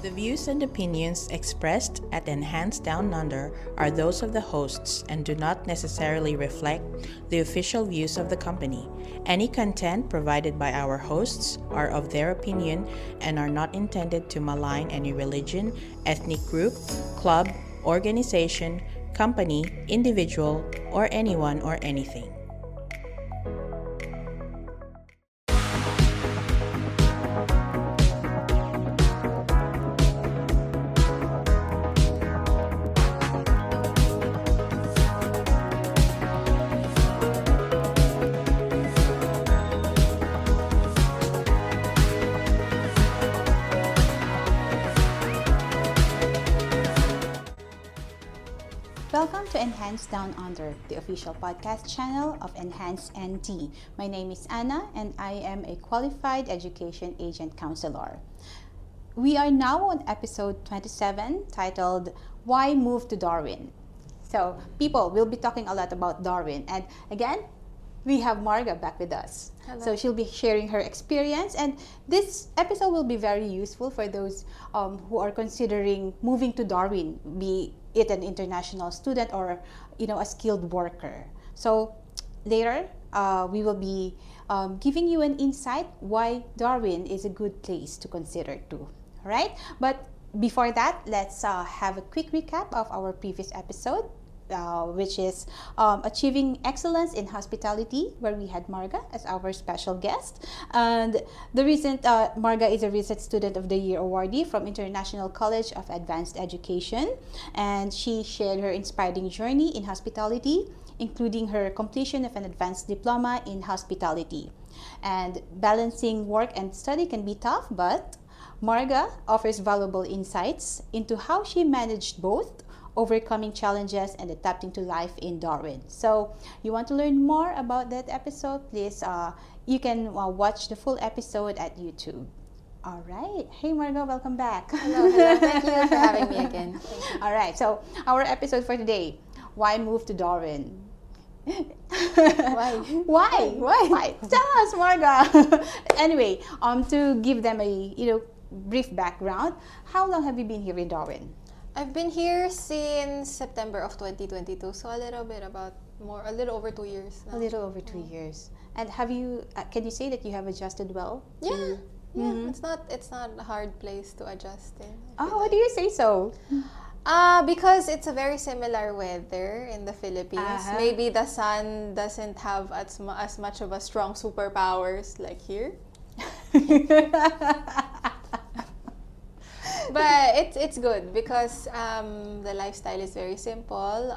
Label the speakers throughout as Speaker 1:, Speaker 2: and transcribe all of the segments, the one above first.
Speaker 1: The views and opinions expressed at Enhanced Down Under are those of the hosts and do not necessarily reflect the official views of the company. Any content provided by our hosts are of their opinion and are not intended to malign any religion, ethnic group, club, organization, company, individual, or anyone or anything.
Speaker 2: Welcome to Enhanced Down Under, the official podcast channel of Enhance NT. My name is Anna and I am a qualified education agent counselor. We are now on episode 27 titled Why Move to Darwin? So people will be talking a lot about Darwin, and again, we have Marga back with us.
Speaker 3: Hello.
Speaker 2: So she'll be sharing her experience, and this episode will be very useful for those who are considering moving to Darwin, be it an international student or a skilled worker. So later we will be giving you an insight why Darwin is a good place to consider too. All right, but before that, let's have a quick recap of our previous episode, which is Achieving Excellence in Hospitality, where we had Marga as our special guest. And the recent Marga is a recent Student of the Year awardee from International College of Advanced Education, and she shared her inspiring journey in hospitality, including her completion of an advanced diploma in hospitality. And balancing work and study can be tough, but Marga offers valuable insights into how she managed both, overcoming challenges and adapting to life in Darwin. So you want to learn more about that episode, please you can watch the full episode at YouTube. All right. Hey Marga, welcome back.
Speaker 3: Hello. Thank you for having me again. Thank you.
Speaker 2: All right. So our episode for today, why move to Darwin?
Speaker 3: Why?
Speaker 2: Why? Tell us, Marga. Anyway, to give them a brief background, how long have you been here in Darwin?
Speaker 3: I've been here since September of 2022, so a little over 2 years now.
Speaker 2: A little over 2 years. And have you? Can you say that you have adjusted well?
Speaker 3: Yeah. It's not a hard place to adjust in.
Speaker 2: Oh, why do you say so?
Speaker 3: Because it's a very similar weather in the Philippines.
Speaker 2: Uh-huh.
Speaker 3: Maybe the sun doesn't have as much of a strong superpowers like here. But it's good because the lifestyle is very simple.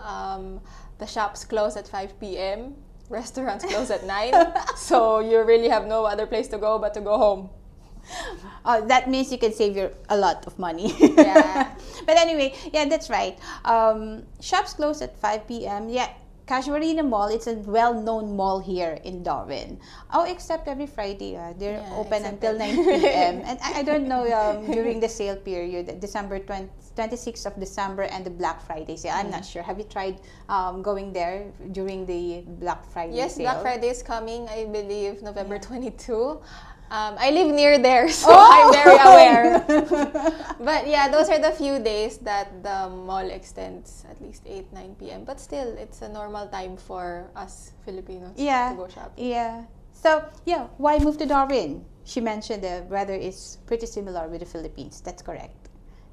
Speaker 3: The shops close at 5 p.m. Restaurants close at 9. So you really have no other place to go but to go home.
Speaker 2: That means you can save a lot of money.
Speaker 3: Yeah.
Speaker 2: But anyway, yeah, that's right. Shops close at 5 p.m. Yeah, Casuarina Mall, it's a well-known mall here in Darwin. Oh, except every Friday, they're open until 9 p.m. And I don't know, during the sale period, December 26th of December and the Black Friday sale. I'm not sure. Have you tried going there during the Black Friday
Speaker 3: Yes,
Speaker 2: sale?
Speaker 3: Black Friday is coming, I believe, November 22. I live near there, so I'm very aware. But yeah, those are the few days that the mall extends at least 8, 9 p.m. But still, it's a normal time for us Filipinos to go shopping.
Speaker 2: Yeah. So, yeah, why move to Darwin? She mentioned the weather is pretty similar with the Philippines. That's correct.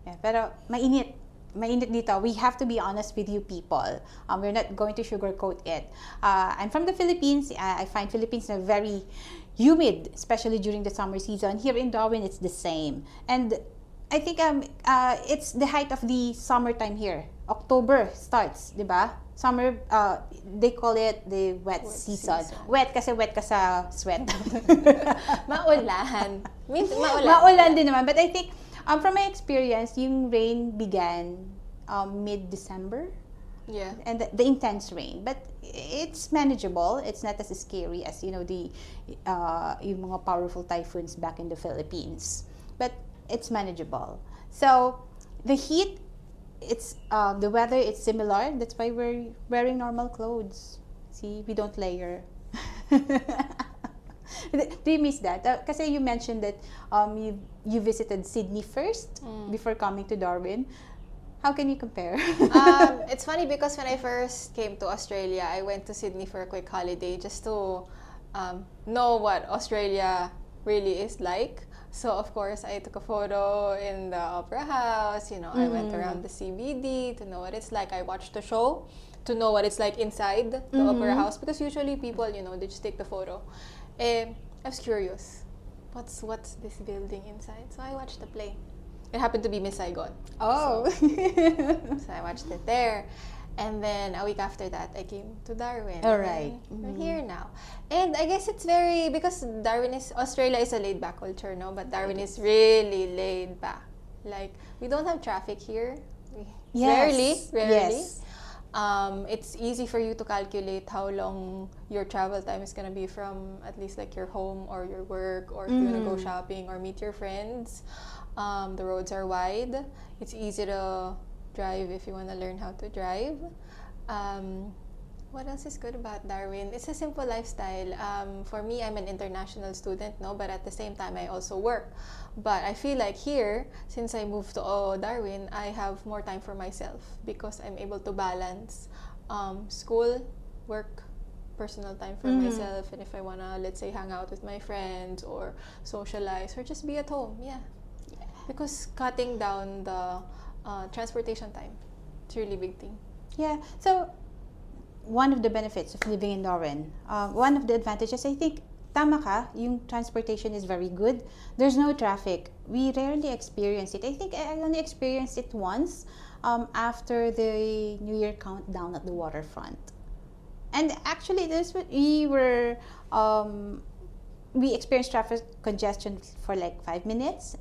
Speaker 2: Yeah, pero mainit. Mainit dito. We have to be honest with you people. We're not going to sugarcoat it. I'm from the Philippines. I find Philippines are very humid, especially during the summer season. Here in Darwin, it's the same. And I think it's the height of the summertime here. October starts, di ba? Summer, they call it the wet season. Wet kasi wet ka sa sweat.
Speaker 3: Maulan.
Speaker 2: Maulan din naman. But I think, from my experience, yung rain began mid-December.
Speaker 3: Yeah.
Speaker 2: And the intense rain, but it's manageable. It's not as scary as yung mga powerful typhoons back in the Philippines, but it's manageable. So the heat, it's the weather, it's similar. That's why we're wearing normal clothes. See, we don't layer. Do you miss that? Kasi you mentioned that you visited Sydney first before coming to Darwin. How can you compare?
Speaker 3: It's funny because when I first came to Australia, I went to Sydney for a quick holiday just to know what Australia really is like. So of course, I took a photo in the Opera House. I went around the CBD to know what it's like. I watched the show to know what it's like inside the Opera House, because usually people, they just take the photo. I was curious, what's this building inside? So I watched the play. It happened to be Miss Saigon.
Speaker 2: Oh.
Speaker 3: So I watched it there. And then a week after that, I came to Darwin.
Speaker 2: All right.
Speaker 3: We're here now. And I guess it's because Australia is a laid back culture, no? But Darwin is really laid back. Like, we don't have traffic here.
Speaker 2: Yes.
Speaker 3: Rarely.
Speaker 2: Yes.
Speaker 3: It's easy for you to calculate how long your travel time is going to be from at least like your home or your work, or if you want to go shopping or meet your friends. The roads are wide. It's easy to drive if you want to learn how to drive. What else is good about Darwin? It's a simple lifestyle. For me, I'm an international student, no, but at the same time, I also work. But I feel like here, since I moved to Darwin, I have more time for myself because I'm able to balance school, work, personal time for myself, and if I wanna, let's say, hang out with my friends or socialize or just be at home, because cutting down the transportation time, it's a really big thing.
Speaker 2: Yeah. So one of the benefits of living in Darwin, one of the advantages, I think, tama ka, yung transportation is very good. There's no traffic. We rarely experience it. I think I only experienced it once after the New Year countdown at the waterfront. And actually, we experienced traffic congestion for like 5 minutes.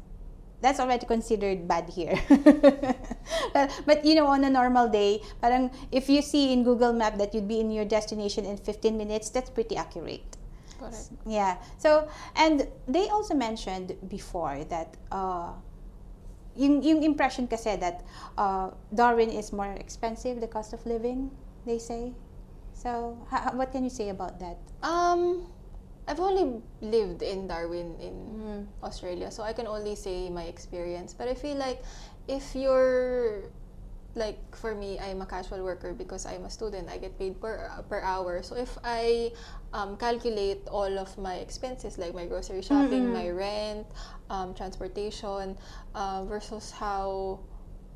Speaker 2: That's already considered bad here. but on a normal day, parang if you see in Google Map that you'd be in your destination in 15 minutes, that's pretty accurate.
Speaker 3: Correct.
Speaker 2: Yeah. So, and they also mentioned before that yung impression kasi that Darwin is more expensive, the cost of living, they say. So, what can you say about that?
Speaker 3: I've only lived in Darwin in Australia, so I can only say my experience. But I feel like if you're, like for me, I'm a casual worker because I'm a student. I get paid per hour. So if I calculate all of my expenses, like my grocery shopping, my rent, transportation, versus how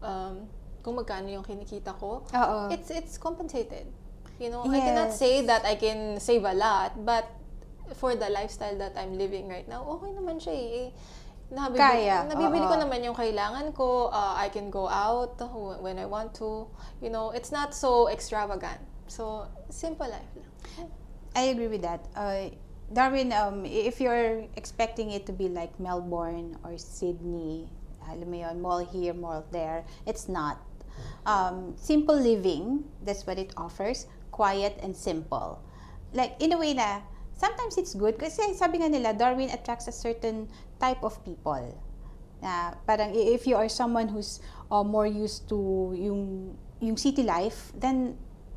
Speaker 3: kung magkano yung kinikita ko, it's compensated. I cannot say that I can save a lot, but for the lifestyle that I'm living right now, okay naman siya eh. Nabibili ko naman yung kailangan ko. I can go out when I want to. It's not so extravagant. So, simple life lang.
Speaker 2: I agree with that. Darwin, if you're expecting it to be like Melbourne or Sydney, alam mo yun, mall here, mall there, it's not. Simple living, that's what it offers. Quiet and simple. Like, in a way na, sometimes it's good kasi sabi nga nila, Darwin attracts a certain type of people. Parang if you are someone who's more used to yung city life, then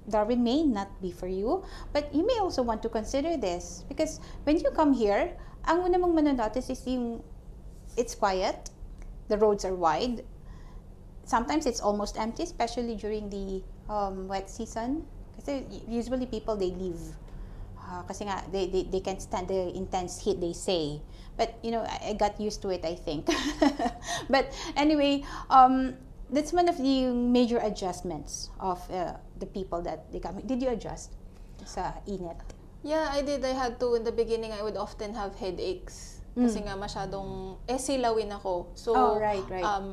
Speaker 2: Darwin may not be for you. But you may also want to consider this because when you come here, ang una mong manonotice is it's quiet, the roads are wide. Sometimes it's almost empty, especially during the wet season. Kasi usually people, they leave. Kasi nga, they can't stand the intense heat, they say. But, I got used to it, I think. But anyway, that's one of the major adjustments of the people that they come. Did you adjust sa init?
Speaker 3: Yeah, I did. I had to. In the beginning, I would often have headaches. Kasi nga masyadong, silawin ako. So,
Speaker 2: right.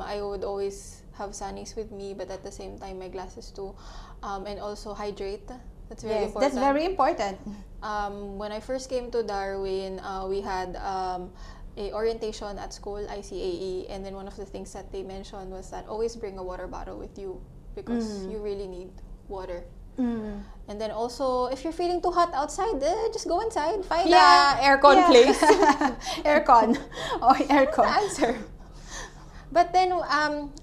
Speaker 3: I would always have sunnies with me, but at the same time, my glasses too. And also hydrate. That's very important.
Speaker 2: That's very important.
Speaker 3: When I first came to Darwin, we had a orientation at school, ICAE, and then one of the things that they mentioned was that always bring a water bottle with you because you really need water. And then also, if you're feeling too hot outside, just go inside. Find a aircon place.
Speaker 2: Aircon. Aircon.
Speaker 3: Answer. But then,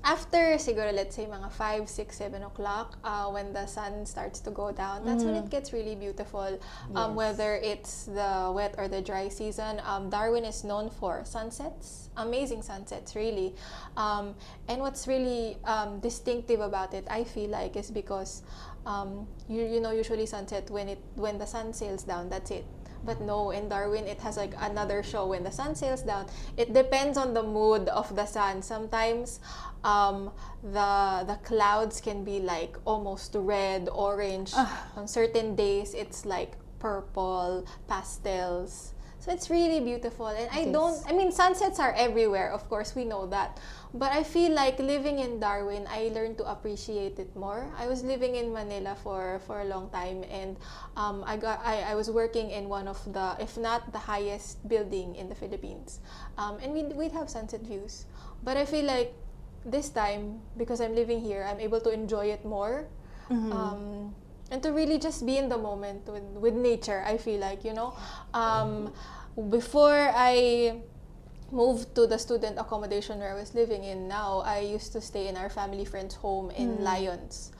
Speaker 3: after siguro, let's say mga 5, 6, 7 o'clock, when the sun starts to go down, that's when it gets really beautiful. Whether it's the wet or the dry season, Darwin is known for sunsets, amazing sunsets, really. And what's really distinctive about it, I feel like, is because you know, usually sunset when the sun sails down, that's it. But no, in Darwin, it has like another show when the sun sails down. It depends on the mood of the sun. Sometimes the clouds can be like almost red, orange. On certain days, it's like purple, pastels. So it's really beautiful. And I mean, sunsets are everywhere, of course, we know that. But I feel like living in Darwin, I learned to appreciate it more. I was living in Manila for a long time, and I was working in one of the, if not the highest building in the Philippines. And we'd have sunset views. But I feel like this time, because I'm living here, I'm able to enjoy it more. And to really just be in the moment with nature, I feel like, you know. Before I moved to the student accommodation where I was living in now, I used to stay in our family friend's home in Lyons.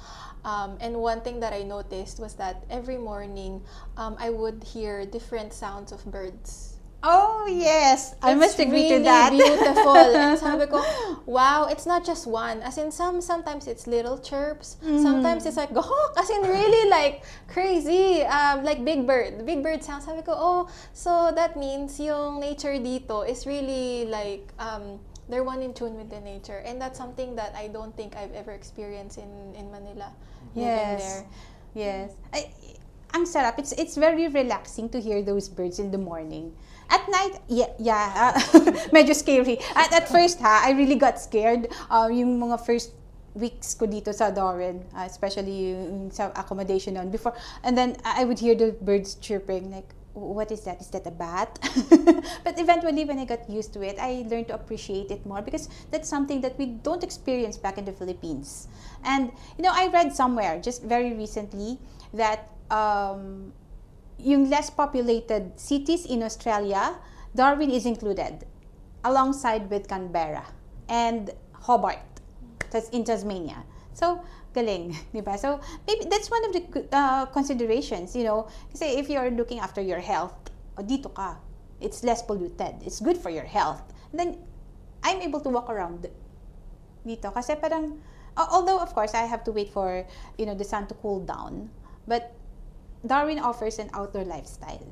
Speaker 3: And one thing that I noticed was that every morning, I would hear different sounds of birds.
Speaker 2: Oh, yes. I must agree to
Speaker 3: really
Speaker 2: that.
Speaker 3: beautiful. And sabi ko, wow, it's not just one. As in, sometimes it's little chirps. Sometimes it's like, gahok. As in, really like crazy. Like big bird sounds. Sabi ko, oh, so that means yung nature dito is really like, they're one in tune with the nature. And that's something that I don't think I've ever experienced in Manila. Living there.
Speaker 2: Yes. Ang sarap. It's very relaxing to hear those birds in the morning. At night, medyo scary. At first, I really got scared. Yung mga first weeks ko dito sa Darwin, especially yung sa accommodation on before. And then, I would hear the birds chirping, like, what is that? Is that a bat? But eventually, when I got used to it, I learned to appreciate it more because that's something that we don't experience back in the Philippines. And, you know, I read somewhere, just very recently, that yung less populated cities in Australia, Darwin is included, alongside with Canberra and Hobart, that's in Tasmania. So, galing, di ba? So, maybe that's one of the considerations, you know, kasi if you're looking after your health, dito ka, it's less polluted, it's good for your health. And then, I'm able to walk around dito kasi parang, although of course, I have to wait for, you know, the sun to cool down, but Darwin offers an outdoor lifestyle,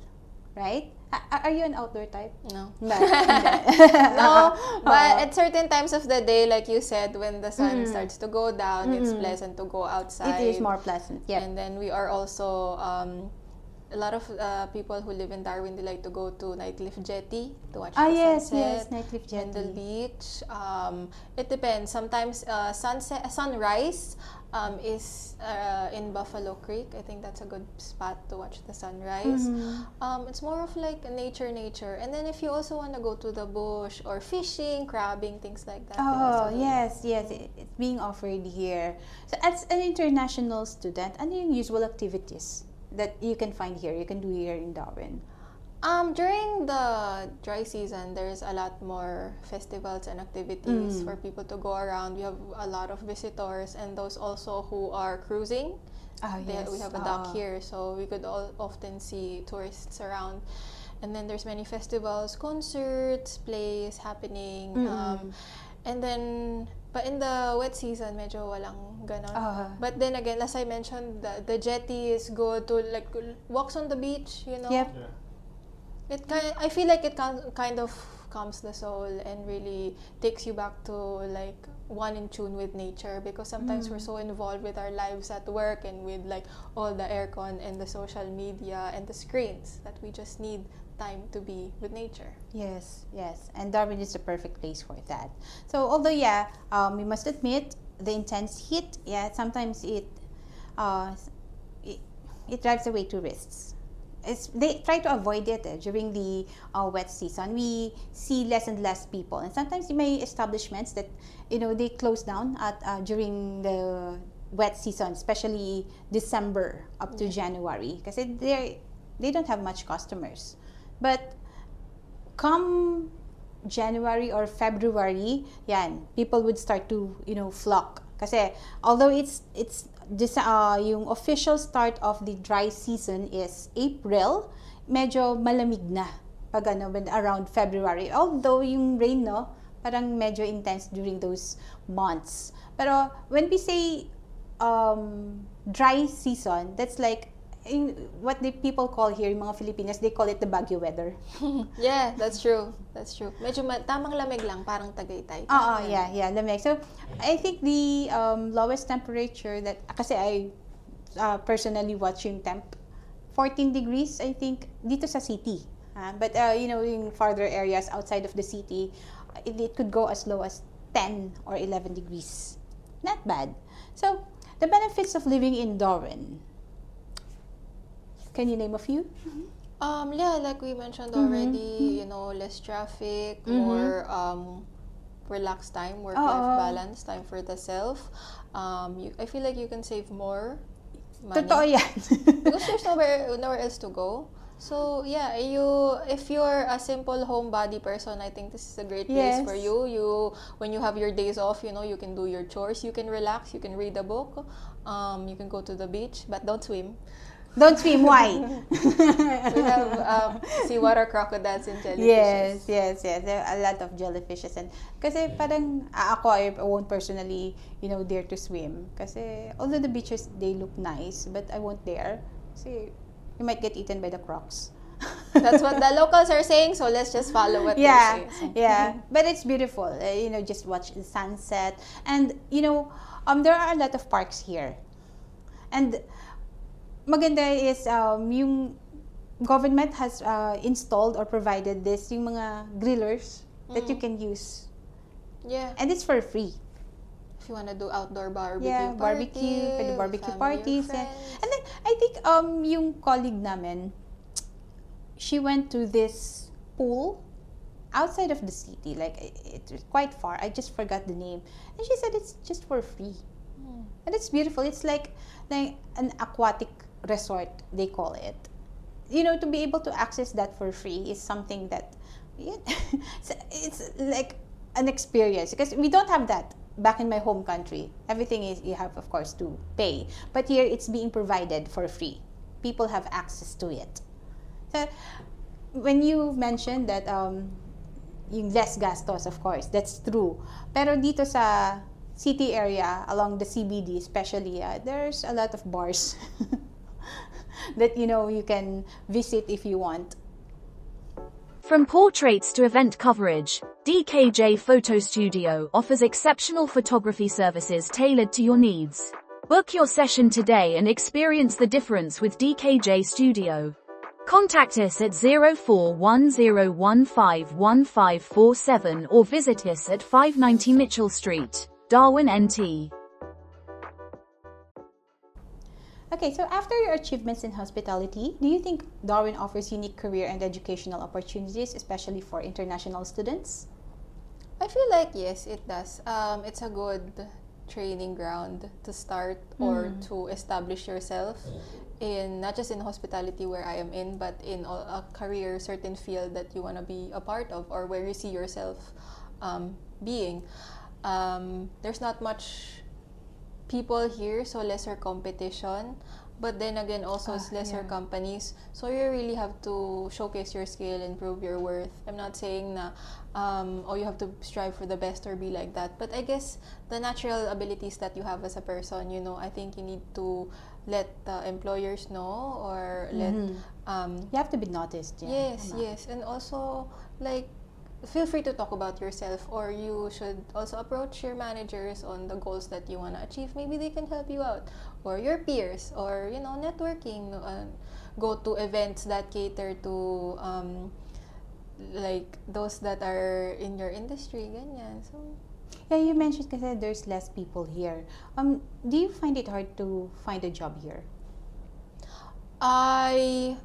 Speaker 2: right? Are you an outdoor type?
Speaker 3: No.
Speaker 2: No,
Speaker 3: but at certain times of the day, like you said, when the sun starts to go down, it's pleasant to go outside.
Speaker 2: It is more pleasant, yeah.
Speaker 3: And then we are also, a lot of people who live in Darwin, they like to go to Nightcliff Jetty to watch the sunset.
Speaker 2: Yes, Nightcliff Jetty.
Speaker 3: Mendel Beach. It depends. Sometimes sunrise is in Buffalo Creek. I think that's a good spot to watch the sunrise. It's more of like nature. And then if you also want to go to the bush or fishing, crabbing, things like that.
Speaker 2: Oh, yes. It's being offered here. So as an international student, ano yung usual activities that you can find here, you can do here in Darwin?
Speaker 3: During the dry season, there's a lot more festivals and activities for people to go around. We have a lot of visitors and those also who are cruising.
Speaker 2: Yes.
Speaker 3: We have a dock here, so we could often see tourists around. And then there's many festivals, concerts, plays happening. And then, but in the wet season, medyo walang ganon. But then again, as I mentioned, the jetty is good to like walks on the beach, you know.
Speaker 2: Yep.
Speaker 4: Yeah.
Speaker 3: I feel like it kind of calms the soul and really takes you back to like one in tune with nature, because sometimes we're so involved with our lives at work and with like all the aircon and the social media and the screens that we just need time to be with nature.
Speaker 2: Yes. And Darwin is the perfect place for that. So although we must admit the intense heat, sometimes it drives away tourists. They try to avoid it during the wet season. We see less and less people, and sometimes you may establishments that they close down at during the wet season, especially December up to January, because they don't have much customers. But come January or February, yan, people would start to, flock. Kasi although it's this yung official start of the dry season is April, medyo malamig na pag when around February. Although yung rain, no, parang medyo intense during those months. Pero when we say dry season, that's like what the people call here, yung mga Filipinas, they call it the Baguio weather.
Speaker 3: Yeah, that's true. That's true. Medyo tamang lamig lang, parang Tagaytay.
Speaker 2: Yeah, lamig. So, I think the lowest temperature that, kasi I personally watch yung temp, 14 degrees, I think, dito sa city. But, in farther areas outside of the city, it could go as low as 10 or 11 degrees. Not bad. So, the benefits of living in Darwin. Can you name a few?
Speaker 3: Yeah, like we mentioned already, less traffic, more relaxed time, work-life balance, time for the self. I feel like you can save more money.
Speaker 2: Totoo yan.
Speaker 3: Because there's nowhere else to go. So yeah, if you're a simple homebody person, I think this is a great place for you. When you have your days off, you can do your chores, you can relax, you can read a book, you can go to the beach, but don't swim.
Speaker 2: Don't swim, why?
Speaker 3: We have seawater crocodiles and jellyfishes.
Speaker 2: Yes. There are a lot of jellyfishes. And kasi parang ako, I won't personally, dare to swim. Kasi although the beaches, they look nice, but I won't dare. Kasi you might get eaten by the crocs.
Speaker 3: That's what the locals are saying, so let's just follow what they say.
Speaker 2: Yeah. But it's beautiful. Just watch the sunset. And, there are a lot of parks here. And maganda is yung government has installed or provided this, yung mga grillers that you can use.
Speaker 3: Yeah.
Speaker 2: And it's for free.
Speaker 3: If you want to do outdoor barbecue
Speaker 2: for the barbecue parties. And then I think yung colleague namin, she went to this pool outside of the city, like it's quite far. I just forgot the name. And she said it's just for free. And it's beautiful. It's like an aquatic resort, they call it. To be able to access that for free is something that it's like an experience, because we don't have that back in my home country. Everything is, you have of course to pay, but here it's being provided for free. People have access to it. So when you mentioned that yung less gastos, of course that's true, pero dito sa city area along the CBD especially, there's a lot of bars that you can visit if you want.
Speaker 4: From portraits to event coverage, DKJ Photo Studio offers exceptional photography services tailored to your needs. Book your session today and experience the difference with DKJ Studio. Contact us at 0410151547 or visit us at 590 Mitchell Street, Darwin, NT.
Speaker 2: Okay, so after your achievements in hospitality, do you think Darwin offers unique career and educational opportunities, especially for international students?
Speaker 3: I feel like yes, it does. It's a good training ground to start or to establish yourself in, not just in hospitality where I am in, but in a career, certain field that you want to be a part of or where you see yourself being. There's not much people here, so lesser competition, but then again also lesser companies, so you really have to showcase your skill and prove your worth. I'm not saying na you have to strive for the best or be like that, but I guess the natural abilities that you have as a person, I think you need to let employers know, or let
Speaker 2: you have to be noticed.
Speaker 3: Yes, and also like feel free to talk about yourself, or you should also approach your managers on the goals that you want to achieve. Maybe they can help you out, or your peers, or networking. Go to events that cater to like those that are in your industry, ganyan. So
Speaker 2: yeah, you mentioned kasi there's less people here. Do you find it hard to find a job here?
Speaker 3: I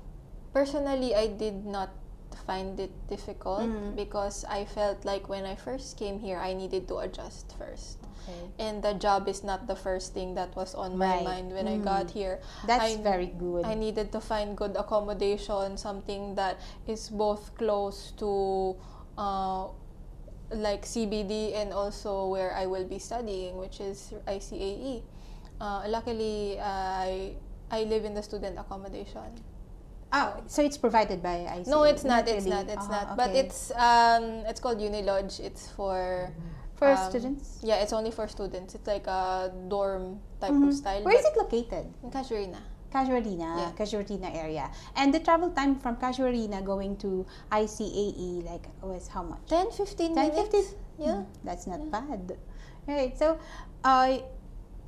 Speaker 3: did not find it difficult because I felt like when I first came here, I needed to adjust first. Okay. And the job is not the first thing that was on my mind when I got here.
Speaker 2: That's very good.
Speaker 3: I needed to find good accommodation, something that is both close to like CBD and also where I will be studying, which is ICAE. Luckily, I live in the student accommodation.
Speaker 2: Oh, so it's provided by ICAE?
Speaker 3: No, it's not. It's
Speaker 2: really.
Speaker 3: not. It's
Speaker 2: Uh-huh,
Speaker 3: not. But
Speaker 2: okay.
Speaker 3: it's called Unilodge. It's for
Speaker 2: Students?
Speaker 3: Yeah, it's only for students. It's like a dorm type of style.
Speaker 2: Where is
Speaker 3: but
Speaker 2: it located?
Speaker 3: in Casuarina.
Speaker 2: Casuarina,
Speaker 3: Yeah.
Speaker 2: Casuarina area. And the travel time from Casuarina going to ICAE was how much?
Speaker 3: 10-15
Speaker 2: 10,
Speaker 3: minutes.
Speaker 2: 15?
Speaker 3: Yeah.
Speaker 2: That's not bad. Right. So,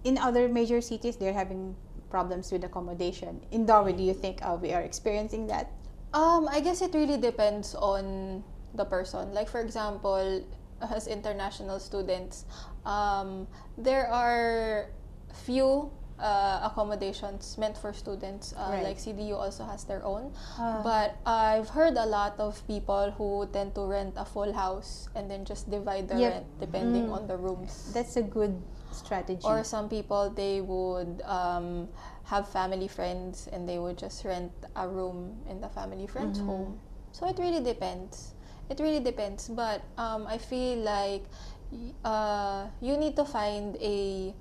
Speaker 2: in other major cities, they're having problems with accommodation. In Darwin, do you think we are experiencing that?
Speaker 3: I guess it really depends on the person. Like for example, as international students, there are few accommodations meant for students.
Speaker 2: Right.
Speaker 3: Like CDU also has their own. But I've heard a lot of people who tend to rent a full house and then just divide the
Speaker 2: Yep.
Speaker 3: rent depending on the rooms.
Speaker 2: That's a good strategy.
Speaker 3: Or some people, they would have family friends and they would just rent a room in the family friend's home. So it really depends. It really depends. But I feel like you need to find a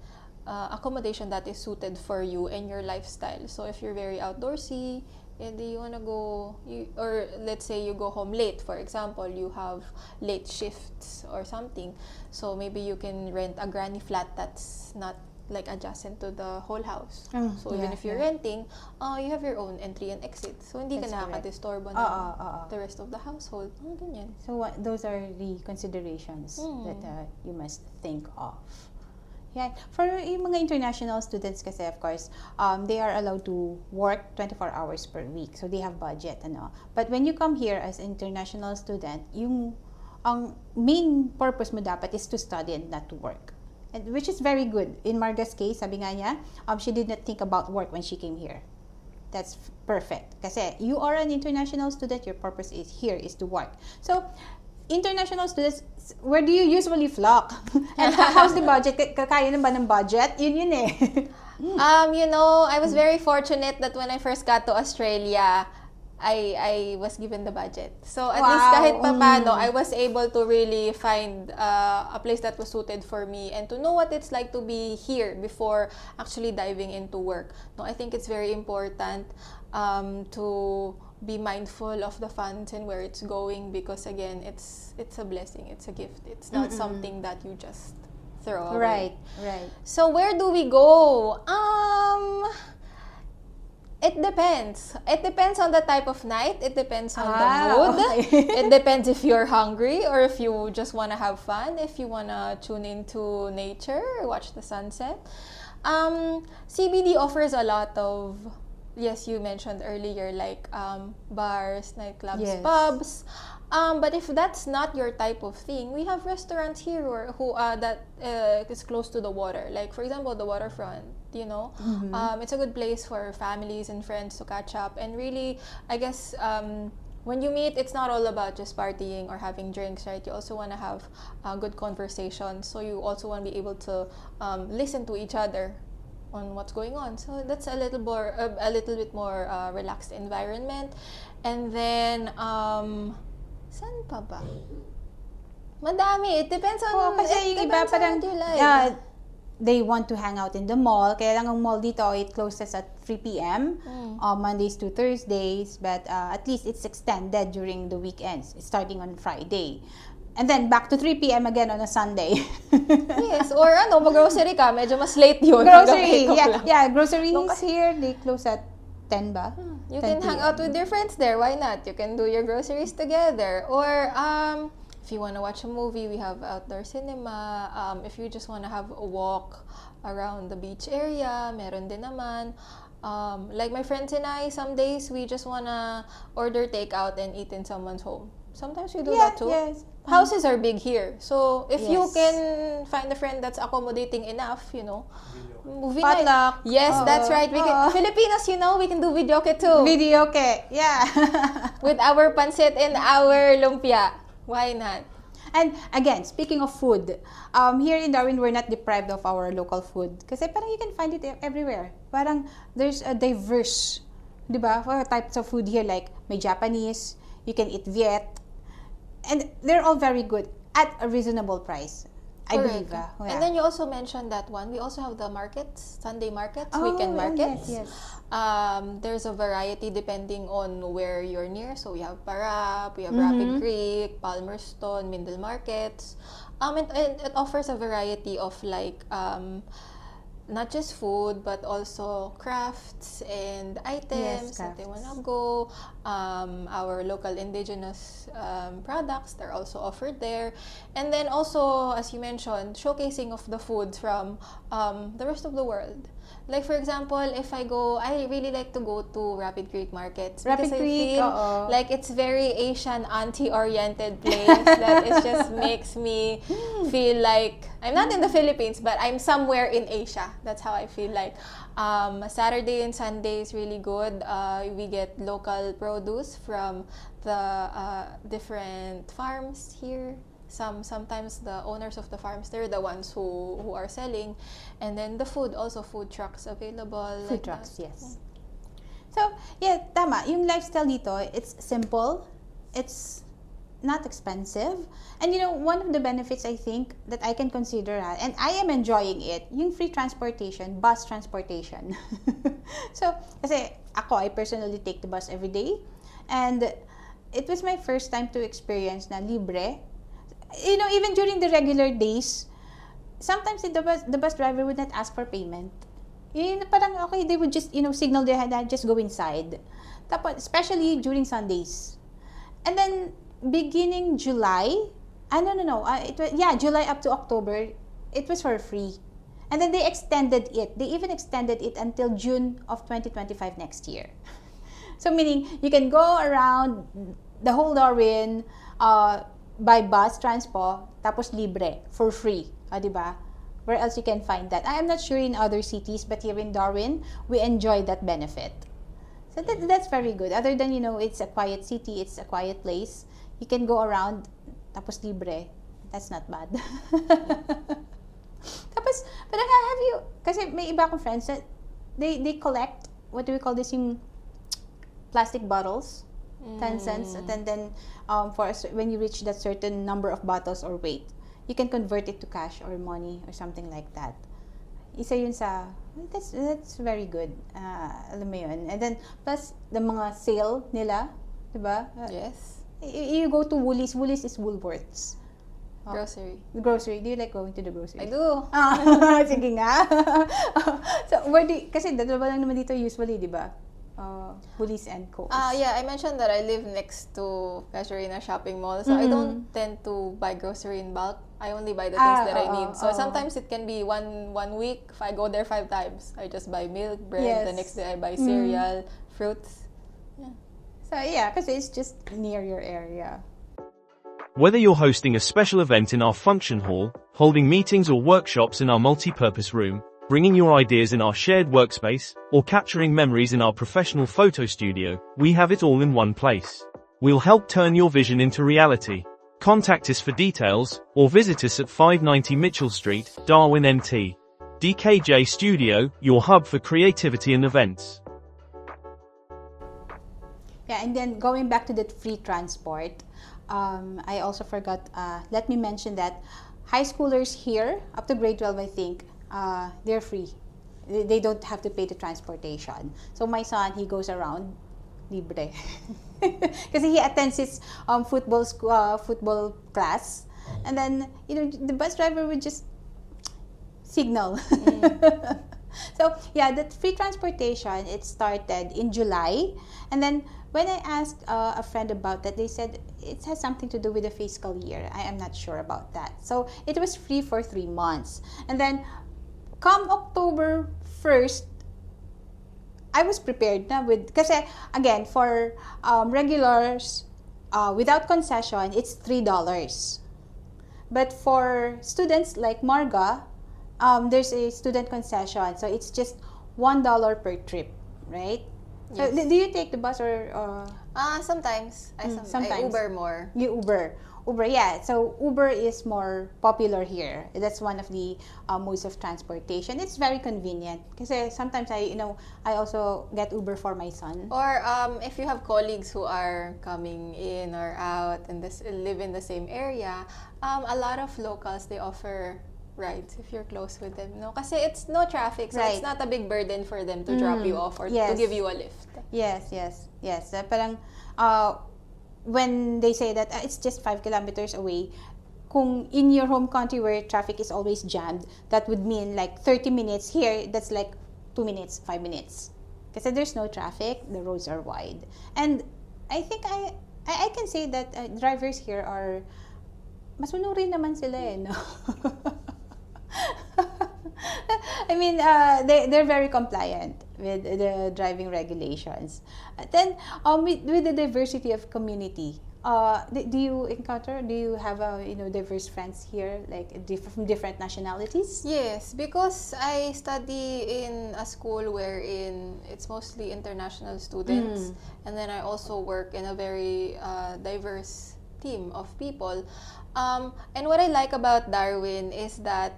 Speaker 3: accommodation that is suited for you and your lifestyle. So if you're very outdoorsy, and you want to go, or let's say you go home late, for example, you have late shifts or something, so maybe you can rent a granny flat that's not like adjacent to the whole house. So even if you're renting, you have your own entry and exit. So hindi ka
Speaker 2: That's correct.
Speaker 3: nakaka-disturbo the rest of the household. Ganyan.
Speaker 2: So those are the considerations that you must think of. Yeah, for yung mga international students kasi, of course, they are allowed to work 24 hours per week. So they have budget, ano. But when you come here as an international student, ang main purpose mo dapat is to study and not to work. And which is very good. In Marga's case, sabi nga niya, she did not think about work when she came here. That's perfect. Kasi you are an international student, your purpose is to work. So, international students, where do you usually flock? And how's the budget? Kaya na ba ng budget? Yun eh.
Speaker 3: I was very fortunate that when I first got to Australia, I was given the budget. So at least kahit papano, I was able to really find a place that was suited for me and to know what it's like to be here before actually diving into work. No, I think it's very important to be mindful of the funds and where it's going, because again, it's a blessing, it's a gift. It's not something that you just throw away.
Speaker 2: Right.
Speaker 3: So where do we go? It depends. It depends on the type of night. It depends on the mood.
Speaker 2: Okay.
Speaker 3: It depends if you're hungry or if you just want to have fun, if you want to tune into nature, watch the sunset. CBD offers a lot of, yes, you mentioned earlier, like bars, nightclubs,
Speaker 2: Yes.
Speaker 3: pubs. But if that's not your type of thing, we have restaurants here that is close to the water. Like, for example, the waterfront, it's a good place for families and friends to catch up. And really, I guess, when you meet, it's not all about just partying or having drinks, right? You also want to have good conversation. So you also want to be able to listen to each other on what's going on. So that's a little bit more relaxed environment. And then saan pa ba? Madami. It depends on
Speaker 2: Kasi yung iba parang
Speaker 3: what you like.
Speaker 2: they want to hang out in the mall. Kaya lang ang mall dito, it closes at 3 p.m. Mondays to Thursdays, but at least it's extended during the weekends, starting on Friday. And then back to 3 p.m. again on a Sunday.
Speaker 3: Yes, or mag-grocery ka, medyo mas late yun.
Speaker 2: Grocery,
Speaker 3: Hanggang 8 o'clock.
Speaker 2: yeah, groceries here, they close at 10 ba?
Speaker 3: You
Speaker 2: 10
Speaker 3: can hang
Speaker 2: p.m.
Speaker 3: out with your friends there. Why not? You can do your groceries together. Or if you want to watch a movie, we have outdoor cinema. If you just want to have a walk around the beach area, meron din naman. Like my friends and I, some days we just want to order takeout and eat in someone's home. Sometimes we do that too.
Speaker 2: Yes.
Speaker 3: Houses are big here. So if you
Speaker 2: Yes.
Speaker 3: can find a friend that's accommodating enough, movie night.
Speaker 2: Potluck.
Speaker 3: Yes, that's right. We can, Filipinos, we can do videoke too.
Speaker 2: Videoke, yeah.
Speaker 3: With our pancit and our lumpia. Why not?
Speaker 2: And again, speaking of food, here in Darwin, we're not deprived of our local food. Kasi parang you can find it everywhere. Parang there's a diverse, di ba, types of food here. Like may Japanese, you can eat Viet, and they're all very good. at a reasonable price. I believe.
Speaker 3: Correct.
Speaker 2: Yeah.
Speaker 3: And then you also mentioned that one. We also have the markets, Sunday markets, weekend
Speaker 2: yes,
Speaker 3: markets.
Speaker 2: yes.
Speaker 3: There's a variety depending on where you're near. So we have Parap, we have Rapid Creek, Palmerston, Mindel markets. And it offers a variety of like not just food but also crafts and items that they want to go. Our local indigenous products, they're also offered there. And then also, as you mentioned, showcasing of the foods from the rest of the world. Like for example, if I really like to go to Rapid Creek markets because I feel like it's very Asian auntie-oriented place that it just makes me feel like I'm not in the Philippines, but I'm somewhere in Asia. That's how I feel like. Saturday and Sunday is really good. We get local produce from the different farms here. Sometimes the owners of the farms, they're the ones who are selling. And then the food, also food trucks available.
Speaker 2: Food trucks, yes. So, yeah, tama. Yung lifestyle dito, it's simple. It's not expensive. And you know, one of the benefits I think that I can consider, and I am enjoying it, yung free transportation, bus transportation. So, kasi I personally take the bus every day. And it was my first time to experience na libre. You know, even during the regular days, sometimes the bus driver would not ask for payment. Yun, parang okay, they would just, signal their hand and just go inside. Tapos, especially during Sundays. And then, beginning July, July up to October, it was for free. And then they extended it. They even extended it until June of 2025 next year. So, meaning, you can go around the whole Darwin, by bus transpo, tapos libre, for free. Diba? Where else you can find that? I am not sure in other cities, but here in Darwin, we enjoy that benefit. So that's very good. Other than, it's a quiet city, it's a quiet place, you can go around, tapos libre. That's not bad. Tapos, but have you, kasi may iba akong friends that they collect, what do we call this, yung plastic bottles, 10 cents, and then when you reach that certain number of bottles or weight, you can convert it to cash or money or something like that. Isa yun that's very good. Alam mo yun. And then, plus, the mga sale nila, diba?
Speaker 3: Yes.
Speaker 2: You go to Woolies. Woolies is Woolworths.
Speaker 3: Grocery.
Speaker 2: Grocery. Do you like going to the grocery?
Speaker 3: I do.
Speaker 2: Sige nga. So, kasi dalawa lang naman dito usually, diba? Woolies and Coles.
Speaker 3: Yeah, I mentioned that I live next to Casuarina Shopping Mall, so I don't tend to buy grocery in bulk. I only buy the things that I need. So sometimes it can be one week. If I go there 5 times, I just buy milk, bread.
Speaker 2: Yes.
Speaker 3: The next day I buy cereal, fruits. Yeah.
Speaker 2: So yeah, because it's just near your area.
Speaker 5: Whether you're hosting a special event in our function hall, holding meetings or workshops in our multi-purpose room, bringing your ideas in our shared workspace, or capturing memories in our professional photo studio, we have it all in one place. We'll help turn your vision into reality. Contact us for details, or visit us at 590 Mitchell Street, Darwin NT. DKJ Studio, your hub for creativity and events.
Speaker 2: Yeah, and then going back to that free transport, I also forgot, let me mention that high schoolers here, up to grade 12 I think, they're free. They don't have to pay the transportation. So my son, he goes around libre. Because he attends his football class. And then, the bus driver would just signal. So, yeah, that free transportation, it started in July. And then, when I asked a friend about that, they said it has something to do with the fiscal year. I am not sure about that. So, it was free for 3 months. And then, come October 1st, I was prepared na kasi again, for regulars, without concession, it's $3. But for students like Marga, there's a student concession, so it's just $1 per trip, right? Yes. So, do you take the bus or?
Speaker 3: Sometimes. I
Speaker 2: Sometimes.
Speaker 3: Uber more.
Speaker 2: You Uber. Uber, yeah. So Uber is more popular here. That's one of the modes of transportation. It's very convenient because sometimes I also get Uber for my son.
Speaker 3: Or if you have colleagues who are coming in or out and live in the same area, a lot of locals, they offer rides if you're close with them. No, kasi it's no traffic, so it's not a big burden for them to drop you off or to give you a lift.
Speaker 2: Yes. Parang when they say that it's just 5 kilometers away, kung in your home country where traffic is always jammed, that would mean like 30 minutes. Here, that's like 2 minutes, 5 minutes. Kasi there's no traffic, the roads are wide. And I think I can say that drivers here are masunurin naman sila no? I mean, they're very compliant with the driving regulations. Then, with the diversity of community, do you have diverse friends here, like from different nationalities?
Speaker 3: Yes, because I study in a school wherein it's mostly international students, and then I also work in a very diverse team of people. And what I like about Darwin is that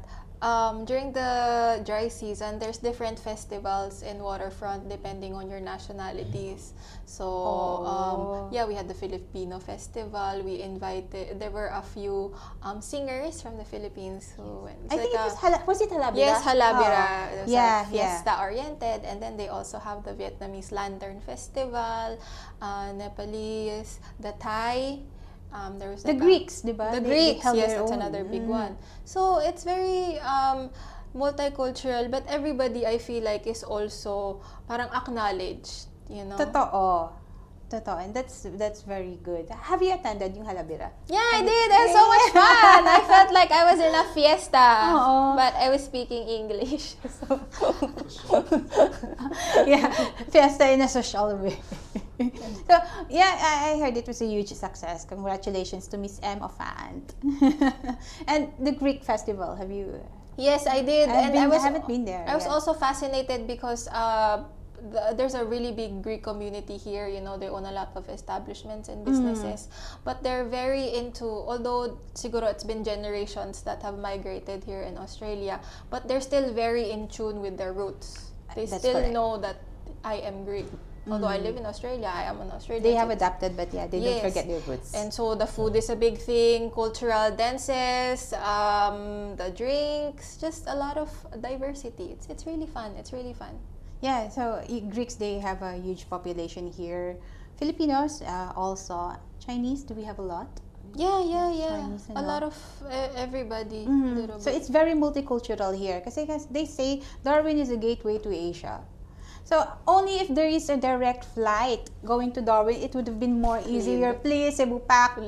Speaker 3: during the dry season, there's different festivals in waterfront depending on your nationalities. So, we had the Filipino festival. There were a few singers from the Philippines who went.
Speaker 2: I think was it Halabira?
Speaker 3: Yes, Halabira. It was fiesta-oriented. And then they also have the Vietnamese Lantern Festival, Nepalese, the Thai. There was
Speaker 2: the Greeks, diba?
Speaker 3: The Greeks, yes, that's another big one. So it's very multicultural, but everybody, I feel like, is also parang acknowledged,
Speaker 2: Totoo, and that's very good. Have you attended yung Halabira?
Speaker 3: Yeah, I did. It was so much fun. I felt like I was in a fiesta, but I was speaking English. So.
Speaker 2: Yeah, fiesta in a social way. So, I heard it was a huge success. Congratulations to Miss M. Ofant. And the Greek festival, have you?
Speaker 3: Yes, I did.
Speaker 2: I haven't been there.
Speaker 3: I was also fascinated because there's a really big Greek community here. They own a lot of establishments and businesses. But they're very into, although siguro it's been generations that have migrated here in Australia, but they're still very in tune with their roots. They still know that I am Greek. Although I live in Australia, I am an Australian.
Speaker 2: They have adapted, but they don't forget their roots.
Speaker 3: And so the food is a big thing, cultural dances, the drinks, just a lot of diversity. It's really fun. It's really fun.
Speaker 2: Yeah, so Greeks, they have a huge population here. Filipinos also. Chinese, do we have a lot?
Speaker 3: Yeah. A lot of everybody.
Speaker 2: So it's very multicultural here. Kasi they say Darwin is a gateway to Asia. So only if there is a direct flight going to Darwin, it would have been more easier. Please, Cebu Pal.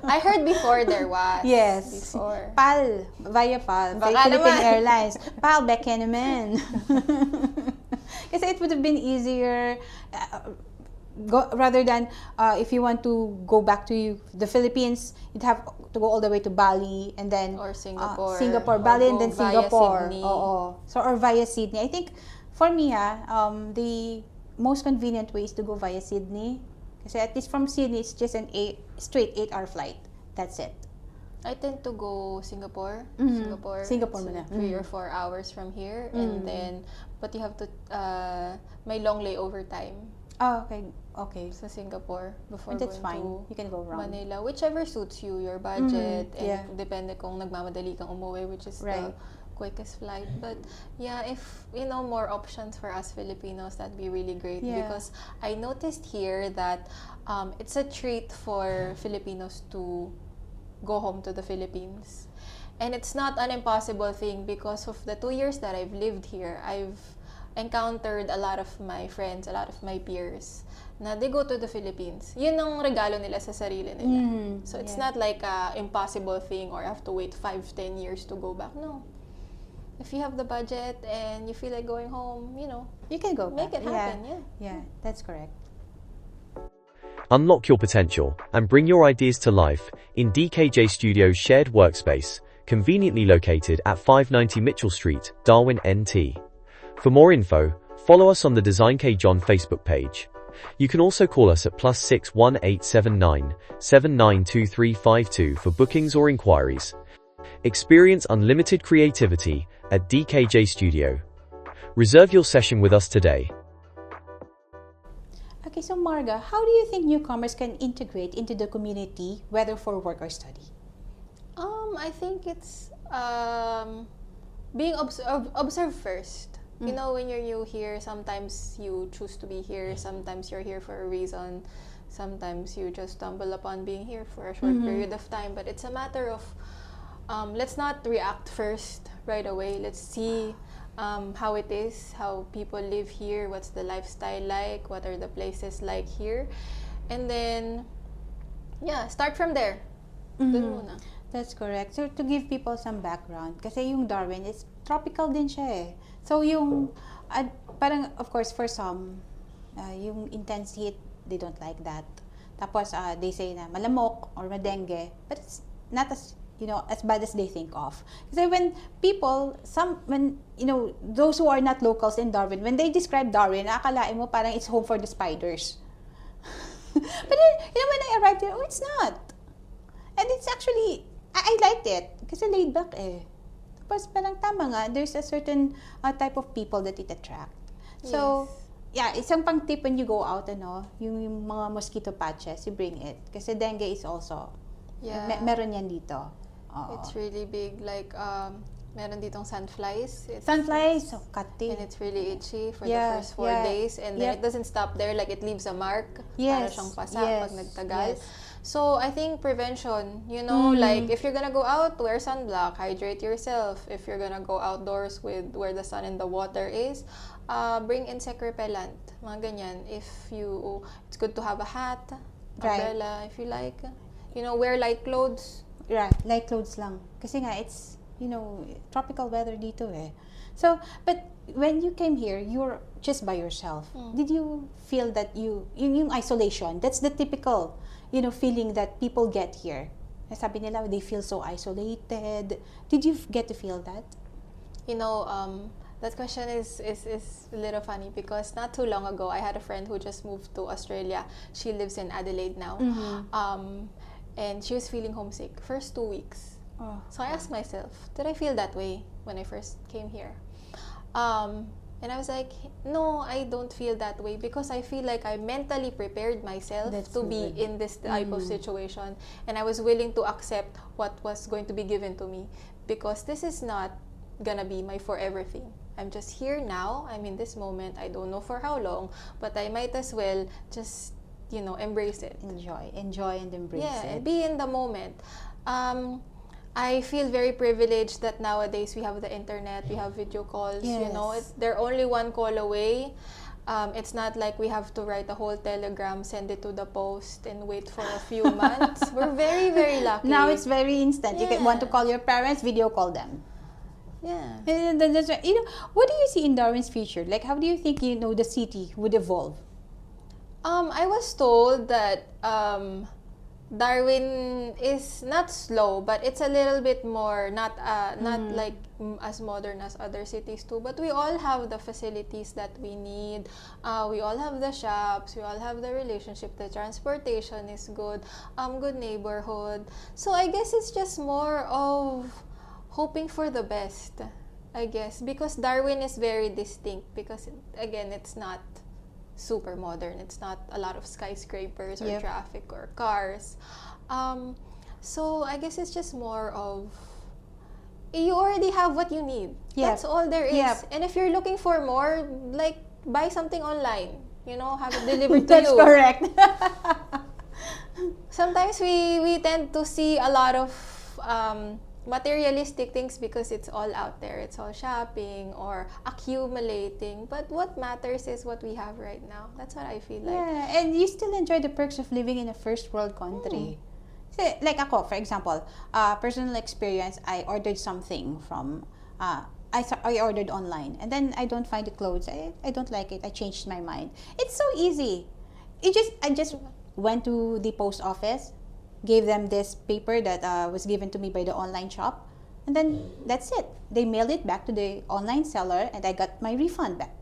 Speaker 3: I heard before there was.
Speaker 2: Yes.
Speaker 3: Before.
Speaker 2: PAL, via PAL, Philippine Airlines. PAL, beken naman. Kasi it would have been easier rather than if you want to go back to the Philippines, you'd have to go all the way to Bali and then
Speaker 3: or Singapore.
Speaker 2: Bali and then Singapore.
Speaker 3: Sydney.
Speaker 2: Or via Sydney. I think for me, the most convenient way is to go via Sydney. Kasi at least from Sydney, it's just straight 8-hour flight. That's it.
Speaker 3: I tend to go Singapore.
Speaker 2: Singapore muna.
Speaker 3: 3 or 4 hours from here. And then, but you have to, may long layover time.
Speaker 2: Oh, okay.
Speaker 3: Sa Singapore before
Speaker 2: and that's
Speaker 3: going
Speaker 2: fine.
Speaker 3: to
Speaker 2: You can go around.
Speaker 3: Manila, whichever suits you, your budget, and depende kung nagmamadali kang umuwi, which is the quickest flight. But if more options for us Filipinos, that'd be really great. Because I noticed here that it's a treat for Filipinos to go home to the Philippines, and it's not an impossible thing because of the 2 years that I've lived here. I've encountered a lot of my friends, a lot of my peers na they go to the Philippines. Yun ang regalo nila sa sarili nila. So it's not like a impossible thing or I have to wait 5-10 years to go back. No. If you have the budget and you feel like going home,
Speaker 2: you can go
Speaker 3: make
Speaker 2: back.
Speaker 3: it happen.
Speaker 2: Yeah, that's correct.
Speaker 6: Unlock your potential and bring your ideas to life in DKJ Studio's shared workspace, conveniently located at 590 Mitchell Street, Darwin, NT. For more info, follow us on the Design K John Facebook page You can also call us at +6 1879 792352 for bookings or inquiries. Experience unlimited creativity at DKJ Studio. Reserve your session with us today.
Speaker 2: Okay, so Marga, how do you think newcomers can integrate into the community, whether for work or study?
Speaker 3: I think it's being observe first. You know, when you're new here, sometimes you choose to be here, sometimes you're here for a reason, sometimes you just stumble upon being here for a short period of time. But it's a matter of let's not react first right away. Let's see how it is, how people live here, what's the lifestyle like, what are the places like here, and then start from there. Dun muna.
Speaker 2: That's correct. So to give people some background, kasi yung Darwin is tropical din siya eh. So yung parang of course for some yung intense heat, they don't like that. Tapos they say na malamok or madengue, but it's not as as bad as they think of. Kasi when those who are not locals in Darwin, when they describe Darwin, akalain mo parang it's home for the spiders. But then, when I arrived here, it's not. And it's actually, I liked it. Kasi laid back eh. Tapos parang tama nga, there's a certain type of people that it attract. So, isang pang tip when you go out, yung mga mosquito patches, you bring it. Kasi dengue is also, meron yan dito.
Speaker 3: It's really big, like meron ditong sandflies.
Speaker 2: Sandflies, so cutting.
Speaker 3: And it's really itchy for the first 4 days. And then it doesn't stop there, like it leaves a mark. Para siyang pasa pag nagtagal. So I think prevention, like if you're gonna go out, wear sunblock, hydrate yourself. If you're gonna go outdoors with where the sun and the water is, bring insect repellent, mga ganyan. It's good to have a hat, umbrella, if you like. Wear light clothes.
Speaker 2: Right, light clothes lang. Kasi nga, it's, tropical weather dito eh. So, but when you came here, you're just by yourself. Did you feel that yung isolation, that's the typical, feeling that people get here. Sabi nila, they feel so isolated. Did you get to feel that?
Speaker 3: That question is a little funny because not too long ago, I had a friend who just moved to Australia. She lives in Adelaide now. And she was feeling homesick first 2 weeks. So I asked myself, did I feel that way when I first came here? And I was like, no, I don't feel that way because I feel like I mentally prepared myself to be in this type of situation. And I was willing to accept what was going to be given to me because this is not gonna be my forever thing. I'm just here now. I'm in this moment. I don't know for how long, but I might as well just embrace it.
Speaker 2: Enjoy and embrace it.
Speaker 3: Yeah, be in the moment. I feel very privileged that nowadays we have the internet, we have video calls, they're only one call away. It's not like we have to write a whole telegram, send it to the post, and wait for a few months. We're very, very lucky.
Speaker 2: Now it's very instant. You can want to call your parents, video call them.
Speaker 3: Yeah.
Speaker 2: And that's right. What do you see in Darwin's future? Like, how do you think the city would evolve?
Speaker 3: I was told that Darwin is not slow, but it's a little bit more not like as modern as other cities too. But we all have the facilities that we need. We all have the shops. We all have the relationship. The transportation is good. Good neighborhood. So I guess it's just more of hoping for the best. I guess because Darwin is very distinct because again it's not super modern. It's not a lot of skyscrapers or traffic or cars. So I guess it's just more of you already have what you need. That's all there is. And if you're looking for more, like buy something online. Have it delivered to
Speaker 2: That's
Speaker 3: you.
Speaker 2: That's correct.
Speaker 3: Sometimes we tend to see a lot of materialistic things because it's all out there. It's all shopping or accumulating. But what matters is what we have right now. That's what I feel like.
Speaker 2: Yeah, and you still enjoy the perks of living in a first world country. So, like ako, for example, personal experience, I ordered something from, I ordered online. And then I don't find the clothes. I don't like it. I changed my mind. It's so easy. I just went to the post office, gave them this paper that was given to me by the online shop, and then that's it. They mailed it back to the online seller, and I got my refund back.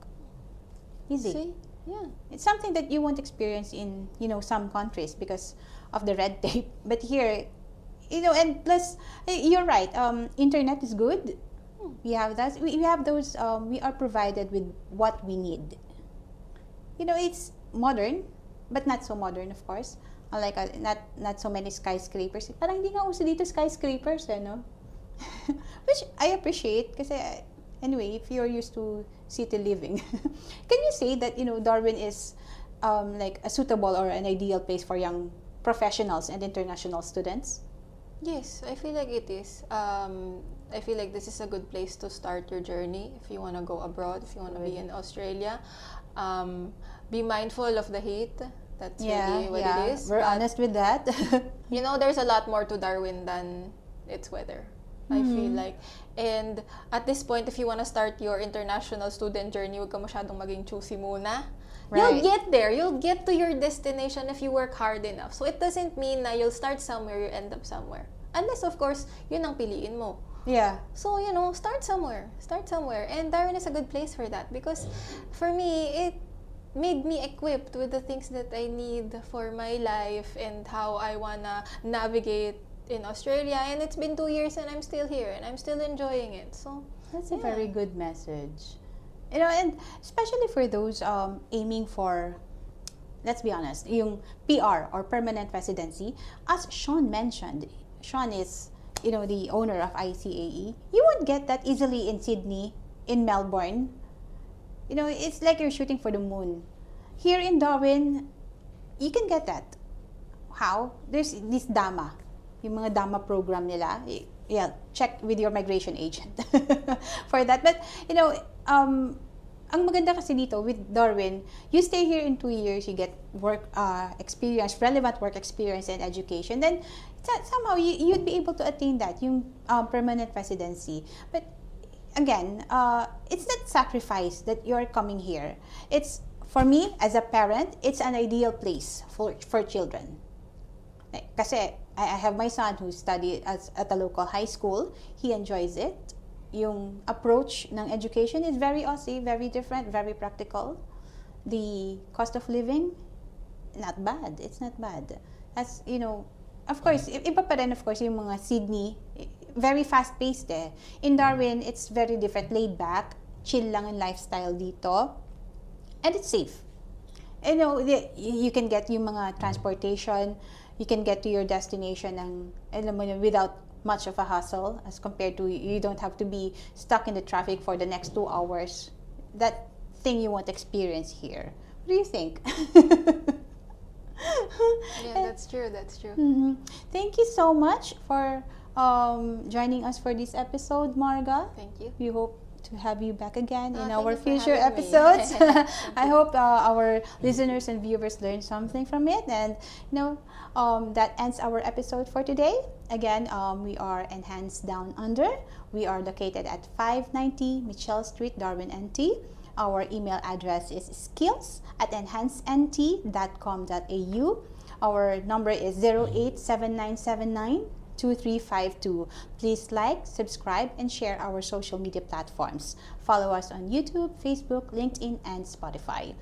Speaker 2: Easy.
Speaker 3: See? Yeah.
Speaker 2: It's something that you won't experience in, some countries because of the red tape. But here, and plus, you're right, internet is good. We have that. We have those, we are provided with what we need. It's modern, but not so modern, of course. Unlike, not so many skyscrapers. Parang hindi nga uso dito skyscrapers, no? Which I appreciate kasi, anyway, if you're used to city living, can you say that, Darwin is like a suitable or an ideal place for young professionals and international students?
Speaker 3: Yes, I feel like it is. I feel like this is a good place to start your journey if you want to go abroad, if you want to be in Australia. Be mindful of the heat. That's really what it is.
Speaker 2: We're honest with that.
Speaker 3: There's a lot more to Darwin than its weather. I feel like. And at this point, if you want to start your international student journey, huwag ka masyadong maging choosy muna.
Speaker 2: Right.
Speaker 3: You'll get there. You'll get to your destination if you work hard enough. So it doesn't mean na you'll start somewhere, you end up somewhere. Unless, of course, yun ang piliin mo.
Speaker 2: Yeah.
Speaker 3: So, start somewhere. Start somewhere. And Darwin is a good place for that because for me, it made me equipped with the things that I need for my life and how I wanna navigate in Australia. And it's been 2 years and I'm still here and I'm still enjoying it. So,
Speaker 2: that's a very good message. And especially for those aiming for, let's be honest, yung PR or permanent residency, as Sean mentioned, Sean is, the owner of ICAE. You won't get that easily in Sydney, in Melbourne. It's like you're shooting for the moon. Here in Darwin, you can get that. How? There's this DAMA. Yung mga DAMA program nila. Yeah, check with your migration agent for that. But, ang maganda kasi dito with Darwin, you stay here in 2 years, you get work experience, relevant work experience and education. Then, somehow, you'd be able to attain that, yung permanent residency. But, again, it's not sacrifice that you're coming here. It's, for me, as a parent, it's an ideal place for children. Kasi, I have my son who studied at a local high school. He enjoys it. Yung approach ng education is very Aussie, very different, very practical. The cost of living, not bad. It's not bad. As, of course, iba pa rin, of course, yung mga Sydney, very fast-paced eh. In Darwin, it's very different, laid back, chill lang ang lifestyle dito. And it's safe. You can get yung mga transportation, you can get to your destination without much of a hassle as compared to you don't have to be stuck in the traffic for the next 2 hours. That thing you won't experience here. What do you think?
Speaker 3: yeah, that's true.
Speaker 2: Mm-hmm. Thank you so much for joining us for this episode, Marga.
Speaker 3: Thank you.
Speaker 2: We hope to have you back again in
Speaker 3: thank
Speaker 2: our
Speaker 3: you for
Speaker 2: future
Speaker 3: having me.
Speaker 2: episodes. I hope our listeners and viewers learned something from it. And that ends our episode for today. Again, we are Enhanced Down Under. We are located at 590 Mitchell Street, Darwin, NT. Our email address is skills@enhancednt.com.au. Our number is 0879792352. Please like, subscribe, and share our social media platforms. Follow us on YouTube, Facebook, LinkedIn, and Spotify.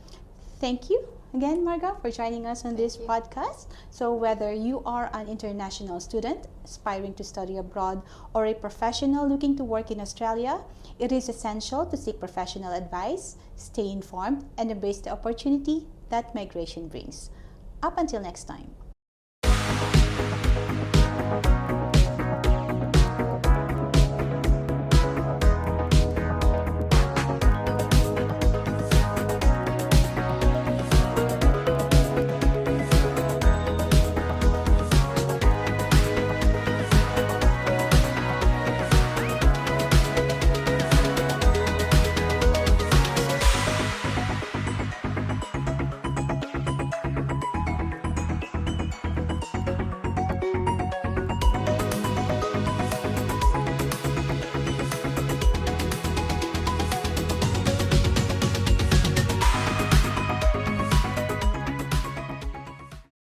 Speaker 2: Thank you again, Marga, for joining us on this podcast. So whether you are an international student aspiring to study abroad or a professional looking to work in Australia, it is essential to seek professional advice, stay informed, and embrace the opportunity that migration brings. Up until next time.